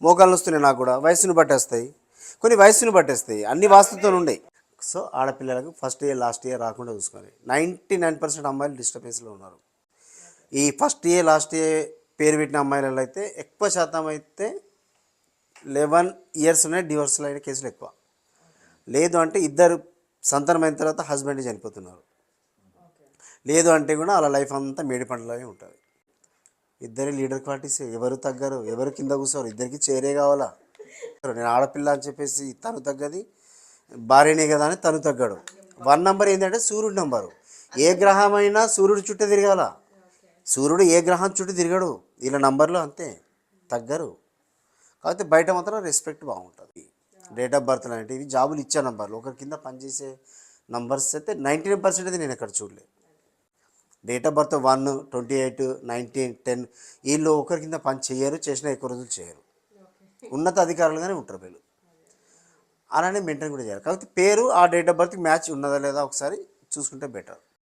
మోకాళ్ళు వస్తున్నాయి నాకు కూడా, వయసును బట్టేస్తాయి, కొన్ని వయసును బట్టేస్తాయి, అన్ని వాస్తుతో ఉండయి. సో ఆడపిల్లలకు ఫస్ట్ ఇయర్ లాస్ట్ ఇయర్ రాకుండా చూసుకోవాలి. 99% అమ్మాయిలు డిస్టర్బెన్స్లో ఉన్నారు. ఈ ఫస్ట్ ఇయర్ లాస్ట్ ఇయర్ పేరు పెట్టిన అమ్మాయిలలో అయితే ఎక్కువ శాతం అయితే 11 ఇయర్స్లోనే డివోర్స్లు అయిన కేసులు ఎక్కువ. లేదు అంటే ఇద్దరు సంతానం అయిన తర్వాత హస్బెండ్ చనిపోతున్నారు. లేదు అంటే కూడా అలా లైఫ్ అంతా మేడి పంటలాగే ఉంటుంది. ఇద్దరి లీడర్ క్వాలిటీస్, ఎవరు తగ్గరు, ఎవరు కింద కూర్చోరు, ఇద్దరికి చేరే కావాలా. నేను ఆడపిల్ల అని చెప్పేసి తను తగ్గది, భార్యనే కదా అని తను తగ్గాడు. 1 నెంబర్ ఏంటంటే సూర్యుడు నెంబరు. ఏ గ్రహమైనా సూర్యుడు చుట్టూ తిరగాల. సూర్యుడు ఏ గ్రహం చుట్టూ తిరగడు. వీళ్ళ నంబర్లు అంతే, తగ్గరు. కాకపోతే బయట మాత్రం రెస్పెక్ట్ బాగుంటుంది. డేట్ ఆఫ్ బర్త్ లాంటివి జాబులు ఇచ్చే నంబర్లు, ఒకరి కింద పనిచేసే నంబర్స్ అయితే 99% అయితే నేను ఎక్కడ చూడలేదు. డేట్ ఆఫ్ బర్త్ 1, 28, 19, 10 వీళ్ళు ఒకరి కింద పని చేయరు, చేసినా ఎక్కువ రోజులు చేయరు. ఉన్నత అధికారులుగానే ఉంటారు వీళ్ళు. అలానే మెయింటైన్ కూడా చేయాలి. కాకపోతే పేరు ఆ డేట్ ఆఫ్ బర్త్కి మ్యాచ్ ఉన్నదా లేదా ఒకసారి చూసుకుంటే బెటర్.